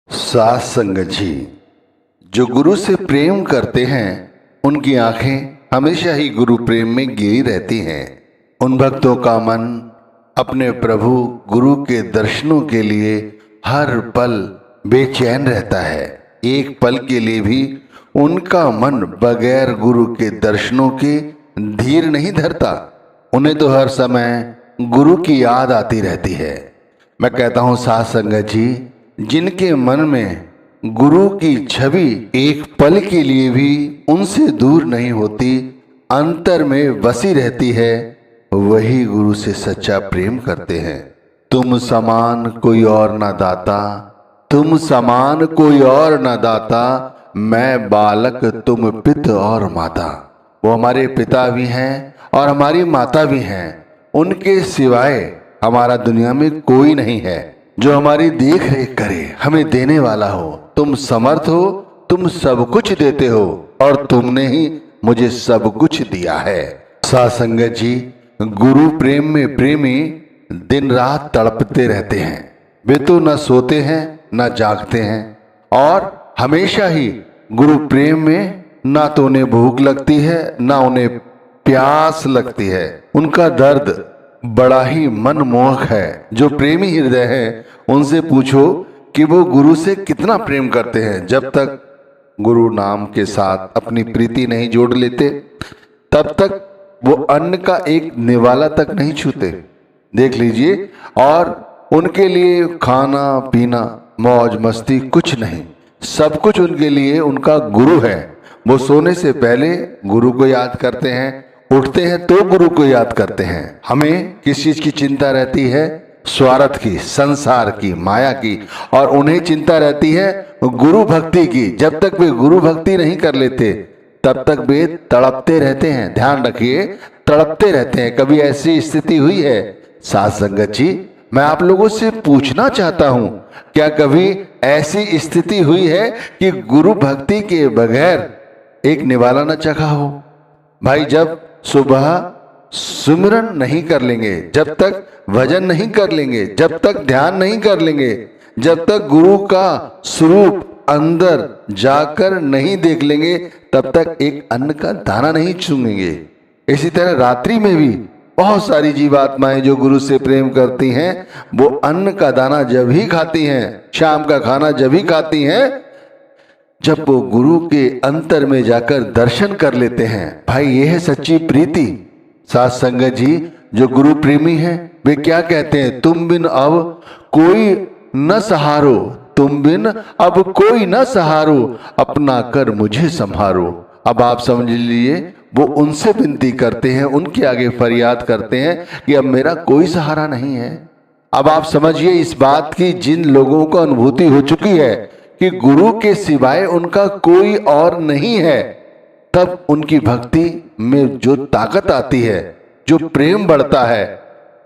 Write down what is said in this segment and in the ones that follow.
सात संगत जी जो गुरु से प्रेम करते हैं उनकी आंखें हमेशा ही गुरु प्रेम में गिरी रहती हैं। उन भक्तों का मन अपने प्रभु गुरु के दर्शनों के लिए हर पल बेचैन रहता है। एक पल के लिए भी उनका मन बगैर गुरु के दर्शनों के धीर नहीं धरता। उन्हें तो हर समय गुरु की याद आती रहती है। मैं कहता हूँ सात संगत जी, जिनके मन में गुरु की छवि एक पल के लिए भी उनसे दूर नहीं होती, अंतर में बसी रहती है, वही गुरु से सच्चा प्रेम करते हैं। तुम समान कोई और न दाता, तुम समान कोई और न दाता, मैं बालक तुम पिता और माता। वो हमारे पिता भी हैं और हमारी माता भी हैं। उनके सिवाय हमारा दुनिया में कोई नहीं है जो हमारी देख रेख करे, हमें देने वाला हो। तुम समर्थ हो, तुम सब कुछ देते हो और तुमने ही मुझे सब कुछ दिया है। सात संगत जी, गुरु प्रेम में प्रेमी दिन रात तड़पते रहते हैं। वे तो न सोते हैं न जागते हैं और हमेशा ही गुरु प्रेम में ना तो उन्हें भूख लगती है ना उन्हें प्यास लगती है। उनका दर्द बड़ा ही मनमोहक है। जो प्रेमी हृदय है उनसे पूछो कि वो गुरु से कितना प्रेम करते हैं। जब तक गुरु नाम के साथ अपनी प्रीति नहीं जोड़ लेते तब तक वो अन्न का एक निवाला तक नहीं छूते। देख लीजिए, और उनके लिए खाना पीना मौज मस्ती कुछ नहीं, सब कुछ उनके लिए उनका गुरु है। वो सोने से पहले गुरु को याद करते हैं, उठते हैं तो गुरु को याद करते हैं। हमें किस चीज की चिंता रहती है? स्वार्थ की, संसार की, माया की, और उन्हें चिंता रहती है गुरु भक्ति की। जब तक वे गुरु भक्ति नहीं कर लेते तब तक वे तड़पते रहते हैं। ध्यान रखिए, तड़पते रहते हैं। कभी ऐसी स्थिति हुई है सात संगत जी? मैं आप लोगों से पूछना चाहता हूं, क्या कभी ऐसी स्थिति हुई है कि गुरु भक्ति के बगैर एक निवाला न चखा हो? भाई, जब सुबह सुमिरन नहीं कर लेंगे, जब तक भजन नहीं कर लेंगे, जब तक ध्यान नहीं कर लेंगे, जब तक गुरु का स्वरूप अंदर जाकर नहीं देख लेंगे, तब तक एक अन्न का दाना नहीं चूमेंगे। इसी तरह रात्रि में भी बहुत सारी जीवात्माएं जो गुरु से प्रेम करती हैं, वो अन्न का दाना जब ही खाती हैं, शाम का खाना जब ही खाती हैं, जब वो गुरु के अंतर में जाकर दर्शन कर लेते हैं। भाई, ये है सच्ची प्रीति। सात संगत जी, जो गुरु प्रेमी हैं वे क्या कहते हैं? तुम बिन अब कोई न सहारो, तुम बिन अब कोई न सहारो, अपना कर मुझे संहारो। अब आप समझ लीजिए, वो उनसे विनती करते हैं, उनके आगे फरियाद करते हैं कि अब मेरा कोई सहारा नहीं है। अब आप समझिए इस बात की, जिन लोगों को अनुभूति हो चुकी है कि गुरु के सिवाय उनका कोई और नहीं है, तब उनकी भक्ति में जो ताकत आती है, जो प्रेम बढ़ता है,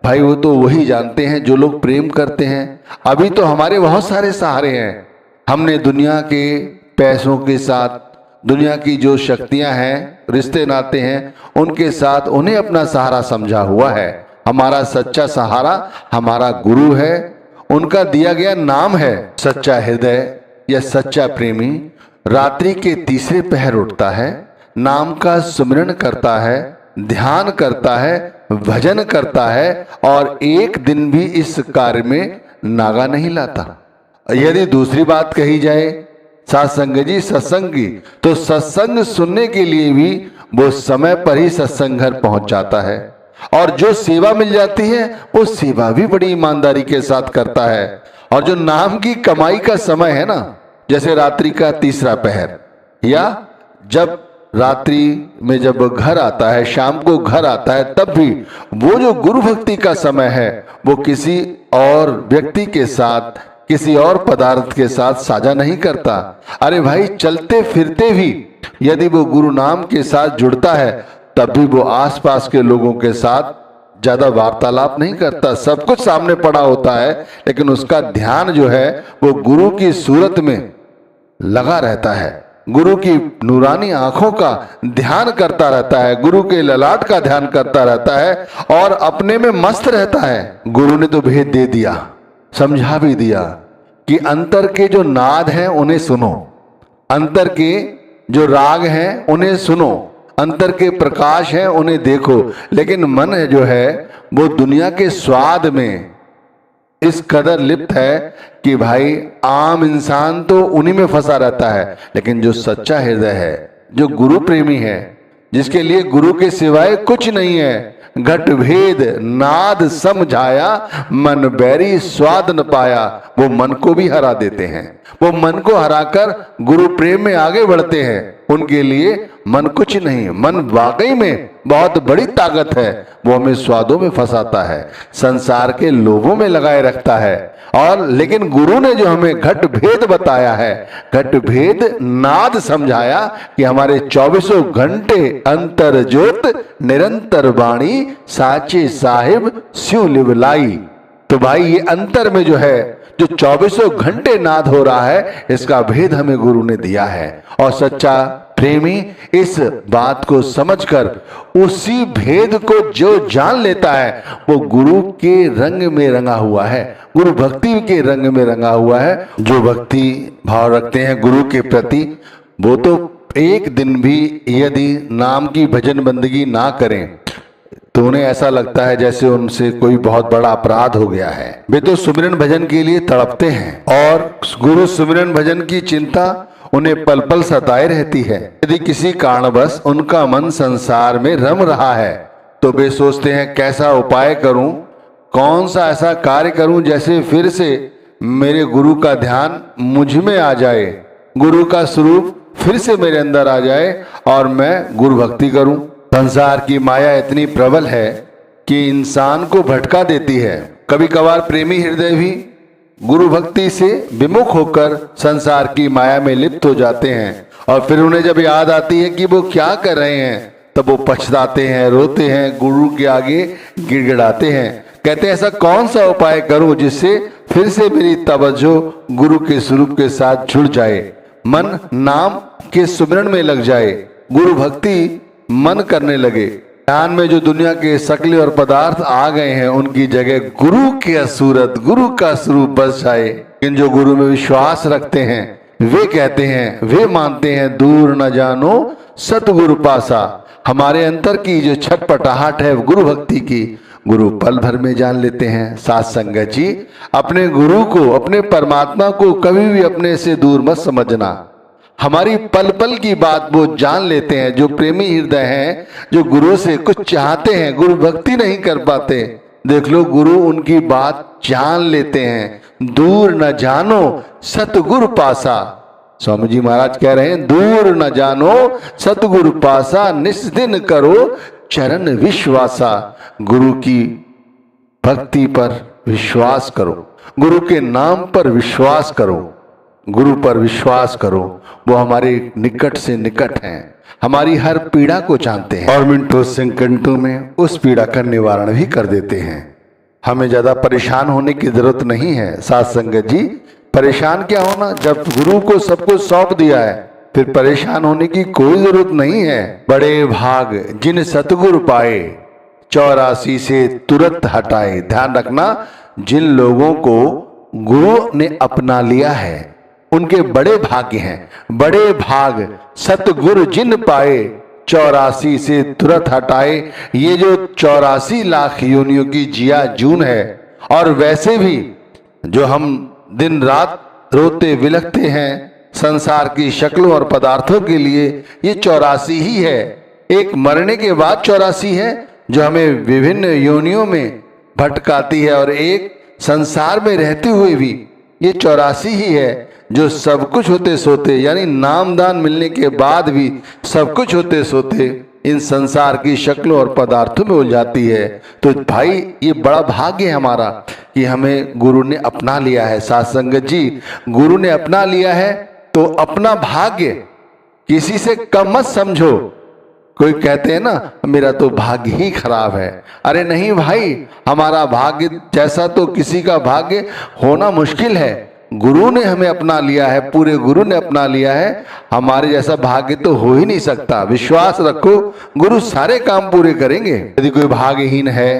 भाई वो तो वही जानते हैं जो लोग प्रेम करते हैं। अभी तो हमारे बहुत सारे सहारे हैं। हमने दुनिया के पैसों के साथ, दुनिया की जो शक्तियां हैं, रिश्ते नाते हैं, उनके साथ उन्हें अपना सहारा समझा हुआ है। हमारा सच्चा सहारा हमारा गुरु है। उनका दिया गया नाम है सच्चा हृदय या सच्चा प्रेमी। रात्रि के तीसरे पहर उठता है, नाम का सुमिरन करता है, ध्यान करता है, भजन करता है और एक दिन भी इस कार्य में नागा नहीं लाता। यदि दूसरी बात कही जाए सात संगत जी सत्संग की, तो सत्संग सुनने के लिए भी वो समय पर ही सत्संग घर पहुंच जाता है, और जो सेवा मिल जाती है वो सेवा भी बड़ी ईमानदारी के साथ करता है। और जो नाम की कमाई का समय है ना, जैसे रात्रि का तीसरा पहर, या जब रात्रि में जब घर आता है, शाम को घर आता है, तब भी वो जो गुरु भक्ति का समय है वो किसी और व्यक्ति के साथ, किसी और पदार्थ के साथ साझा नहीं करता। अरे भाई, चलते फिरते भी यदि वो गुरु नाम के साथ जुड़ता है तब भी वो आसपास के लोगों के साथ ज्यादा वार्तालाप नहीं करता। सब कुछ सामने पड़ा होता है, लेकिन उसका ध्यान जो है वो गुरु की सूरत में लगा रहता है। गुरु की नूरानी आंखों का ध्यान करता रहता है, गुरु के ललाट का ध्यान करता रहता है और अपने में मस्त रहता है। गुरु ने तो भेद दे दिया, समझा भी दिया कि अंतर के जो नाद हैं उन्हें सुनो, अंतर के जो राग हैं उन्हें सुनो, अंतर के प्रकाश हैं उन्हें देखो। लेकिन मन जो है वो दुनिया के स्वाद में इस कदर लिप्त है कि भाई आम इंसान तो उन्हीं में फंसा रहता है। लेकिन जो सच्चा हृदय है, जो गुरु प्रेमी है, जिसके लिए गुरु के सिवाय कुछ नहीं है, घट भेद नाद समझाया, मन बैरी स्वाद न पाया, वो मन को भी हरा देते हैं। वो मन को हराकर गुरु प्रेम में आगे बढ़ते हैं। उनके लिए मन कुछ नहीं, मन वाकई में बहुत बड़ी ताकत है। वो हमें स्वादों में फंसाता है, संसार के लोभों में लगाए रखता है। और लेकिन गुरु ने जो हमें घट भेद बताया है, घट भेद नाद समझाया कि हमारे 24 घंटे अंतर ज्योत निरंतर वाणी साचे साहिब स्यों लिवलाई। तो भाई ये अंतर में जो है, जो 24 घंटे नाद हो रहा है, इसका भेद हमें गुरु ने दिया है। और सच्चा प्रेमी इस बात को समझकर उसी भेद को जो जान लेता है, वो गुरु के रंग में रंगा हुआ है, गुरु भक्ति के रंग में रंगा हुआ है। जो भक्ति भाव रखते हैं गुरु के प्रति, वो तो एक दिन भी यदि नाम की भजन बंदगी ना करें तो उन्हें ऐसा लगता है जैसे उनसे कोई बहुत बड़ा अपराध हो गया है। वे तो सुमिरन भजन के लिए तड़पते हैं और गुरु सुमिरन भजन की चिंता उन्हें पल पल सताए रहती है। यदि किसी कारणवश उनका मन संसार में रम रहा है तो वे सोचते हैं कैसा उपाय करूं, कौन सा ऐसा कार्य करूं जैसे फिर से मेरे गुरु का ध्यान मुझ में आ जाए, गुरु का स्वरूप फिर से मेरे अंदर आ जाए और मैं गुरु भक्ति करूं। संसार की माया इतनी प्रबल है कि इंसान को भटका देती है। कभी कभार प्रेमी हृदय भी गुरु भक्ति से विमुख होकर संसार की माया में लिप्त हो जाते हैं और फिर उन्हें जब याद आती है कि वो क्या कर रहे हैं, तब वो पछताते हैं, रोते हैं, गुरु के आगे गिड़गिड़ाते हैं, कहते हैं ऐसा कौन सा उपाय करूं जिससे फिर से मेरी तवज्जो गुरु के स्वरूप के साथ जुड़ जाए, मन नाम के सुमिरन में लग जाए, गुरु भक्ति मन करने लगे। ध्यान में जो दुनिया के शकल और पदार्थ आ गए हैं, उनकी जगह गुरु की सूरत, गुरु का स्वरूप बस जाए। लेकिन जो गुरु में विश्वास रखते हैं वे कहते हैं, वे मानते हैं, दूर न जानो सतगुरु पासा। हमारे अंतर की जो छटपटाहट है गुरु भक्ति की, गुरु पल भर में जान लेते हैं। साथ संगत जी, अपने गुरु को, अपने परमात्मा को कभी भी अपने से दूर मत समझना। हमारी पल पल की बात वो जान लेते हैं। जो प्रेमी हृदय हैं, जो गुरु से कुछ चाहते हैं, गुरु भक्ति नहीं कर पाते, देख लो गुरु उनकी बात जान लेते हैं। दूर न जानो सतगुरु पासा, स्वामी जी महाराज कह रहे हैं, दूर न जानो सतगुरु पासा, निस्दिन करो चरण विश्वासा। गुरु की भक्ति पर विश्वास करो, गुरु के नाम पर विश्वास करो, गुरु पर विश्वास करो। वो हमारे निकट से निकट हैं, हमारी हर पीड़ा को जानते हैं और मिनटों सेकंडों में उस पीड़ा का निवारण भी कर देते हैं। हमें ज्यादा परेशान होने की जरूरत नहीं है। साथ संगत जी, परेशान क्या होना, जब गुरु को सब कुछ सौंप दिया है फिर परेशान होने की कोई जरूरत नहीं है। बड़े भाग जिन सतगुरु पाए, 84 से तुरंत हटाए। ध्यान रखना, जिन लोगों को गुरु ने अपना लिया है उनके बड़े भाग्य हैं। बड़े भाग सतगुरु जिन पाए, 84 से तुरंत हटाए। ये जो 84 लाख योनियों की जिया जून है, और वैसे भी जो हम दिन रात रोते विलखते हैं संसार की शक्लों और पदार्थों के लिए, ये 84 ही है। एक मरने के बाद 84 है जो हमें विभिन्न योनियों में भटकाती है, और एक संसार में रहते हुए भी ये 84 ही है जो सब कुछ होते सोते, यानी नामदान मिलने के बाद भी सब कुछ होते सोते इन संसार की शक्लों और पदार्थों में उलझाती है। तो भाई ये बड़ा भाग्य है हमारा कि हमें गुरु ने अपना लिया है। साथ संगत जी, गुरु ने अपना लिया है तो अपना भाग्य किसी से कम मत समझो। कोई कहते हैं ना, मेरा तो भाग्य ही खराब है। अरे नहीं भाई, हमारा भाग्य जैसा तो किसी का भाग्य होना मुश्किल है। गुरु ने हमें अपना लिया है, पूरे गुरु ने अपना लिया है, हमारे जैसा भाग्य तो हो ही नहीं सकता। विश्वास रखो, गुरु सारे काम पूरे करेंगे। यदि कोई भाग्यहीन है,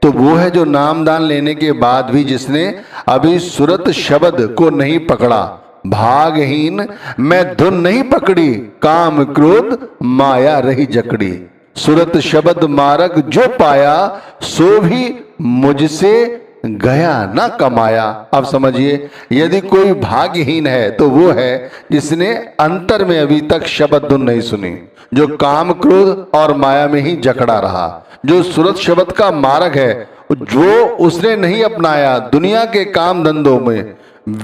तो वो है जो नामदान लेने के बाद भी जिसने अभी सुरत शब्द को नहीं पकड़ा। भागहीन मैं धुन नहीं पकड़ी, काम क्रोध माया रही जकड़ी। सुरत शब्द मार्ग जो पाया, सो भी मुझसे गया ना कमाया। अब समझिए, यदि कोई भाग्यहीन है तो वो है जिसने अंतर में अभी तक शब्द धुन नहीं सुनी, जो काम क्रोध और माया में ही जकड़ा रहा। जो सुरत शब्द का मार्ग है जो उसने नहीं अपनाया, दुनिया के काम धंधों में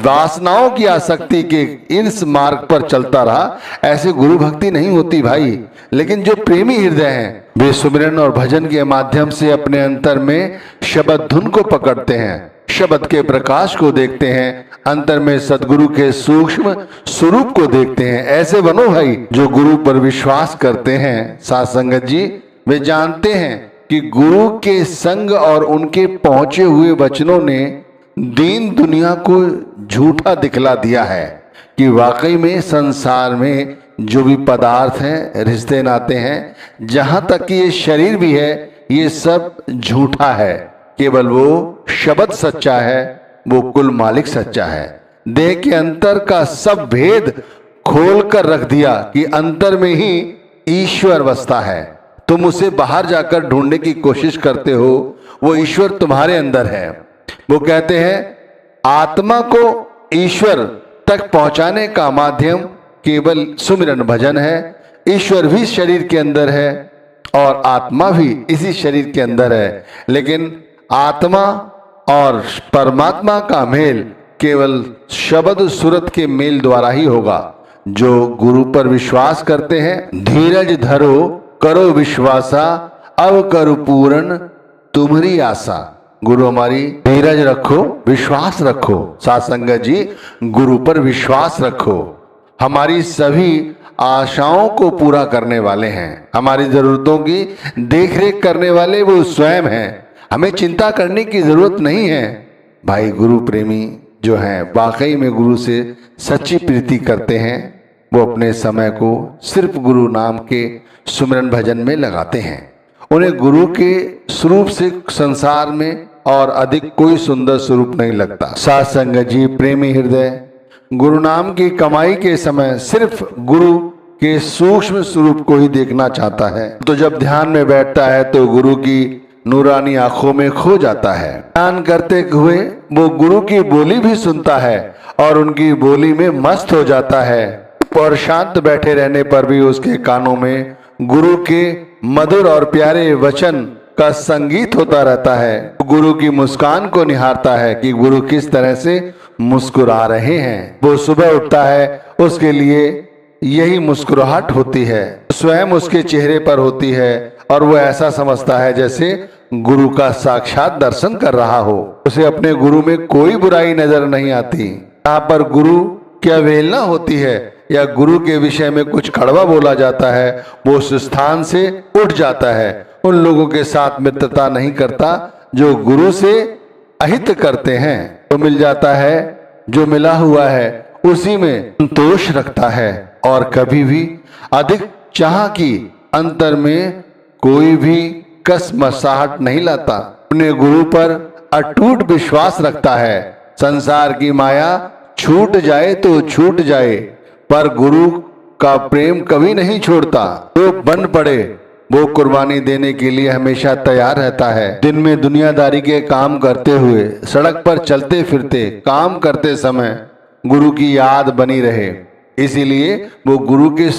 वासनाओं की आसक्ति के इस मार्ग पर चलता रहा, ऐसे गुरु भक्ति नहीं होती भाई। लेकिन जो प्रेमी हृदय हैं वे सुमिरन और भजन के माध्यम से अपने अंतर में शब्द धुन को पकड़ते हैं, शब्द के प्रकाश को देखते हैं, अंतर में सदगुरु के सूक्ष्म स्वरूप को देखते हैं। ऐसे बनो भाई जो गुरु पर विश्वास करते हैं। साथ संगत जी, वे जानते हैं कि गुरु के संग और उनके पहुंचे हुए वचनों ने दीन दुनिया को झूठा दिखला दिया है कि वाकई में संसार में जो भी पदार्थ हैं, रिश्ते नाते हैं, जहां तक कि ये शरीर भी है, ये सब झूठा है। केवल वो शब्द सच्चा है, वो कुल मालिक सच्चा है। देह के अंतर का सब भेद खोल कर रख दिया कि अंतर में ही ईश्वर बसता है। तुम उसे बाहर जाकर ढूंढने की कोशिश करते हो, वो ईश्वर तुम्हारे अंदर है। वो कहते हैं आत्मा को ईश्वर तक पहुंचाने का माध्यम केवल सुमिरन भजन है। ईश्वर भी शरीर के अंदर है और आत्मा भी इसी शरीर के अंदर है, लेकिन आत्मा और परमात्मा का मेल केवल शब्द सुरत के मेल द्वारा ही होगा। जो गुरु पर विश्वास करते हैं, धीरज धरो करो विश्वासा, अब करो पूर्ण तुम्हारी आशा। गुरु हमारी धीरज रखो, विश्वास रखो। साथ संगत जी, गुरु पर विश्वास रखो। हमारी सभी आशाओं को पूरा करने वाले हैं, हमारी जरूरतों की देखरेख करने वाले वो स्वयं हैं। हमें चिंता करने की जरूरत नहीं है। भाई गुरु प्रेमी जो हैं, वाकई में गुरु से सच्ची प्रीति करते हैं, वो अपने समय को सिर्फ गुरु नाम के सुमिरन भजन में लगाते हैं। उन्हें गुरु के स्वरूप से संसार में और अधिक कोई सुंदर स्वरूप नहीं लगता। साथ संगत जी, प्रेमी हृदय गुरु नाम की कमाई के समय सिर्फ गुरु के सूक्ष्म स्वरूप को ही देखना चाहता है। तो जब ध्यान में बैठता है तो गुरु की नूरानी आंखों में खो जाता है। ध्यान करते हुए वो गुरु की बोली भी सुनता है और उनकी बोली में मस्त हो जाता है। और शांत बैठे रहने पर भी उसके कानों में गुरु के मधुर और प्यारे वचन का संगीत होता रहता है। गुरु की मुस्कान को निहारता है कि गुरु किस तरह से मुस्कुरा रहे हैं। वो सुबह उठता है, उसके लिए यही मुस्कुराहट होती है, स्वयं उसके चेहरे पर होती है और वो ऐसा समझता है जैसे गुरु का साक्षात दर्शन कर रहा हो। उसे अपने गुरु में कोई बुराई नजर नहीं आती। यहाँ पर गुरु की अवहेलना होती है या गुरु के विषय में कुछ कड़वा बोला जाता है, वो उस स्थान से उठ जाता है। उन लोगों के साथ मित्रता नहीं करता जो गुरु से अहित करते हैं। तो मिल जाता है, जो मिला हुआ है उसी में संतोष रखता है और कभी भी अधिक चाह की अंतर में कोई भी कसमसाहट नहीं लाता। अपने गुरु पर अटूट विश्वास रखता है। संसार की माया छूट जाए तो छूट जाए, पर गुरु का प्रेम कभी नहीं छोड़ता। तो बन पड़े वो कुर्बानी देने के लिए हमेशा तैयार रहता है। दिन में दुनियादारी के काम करते हुए, सड़क पर चलते फिरते, काम करते समय गुरु की याद बनी रहे, इसीलिए वो गुरु के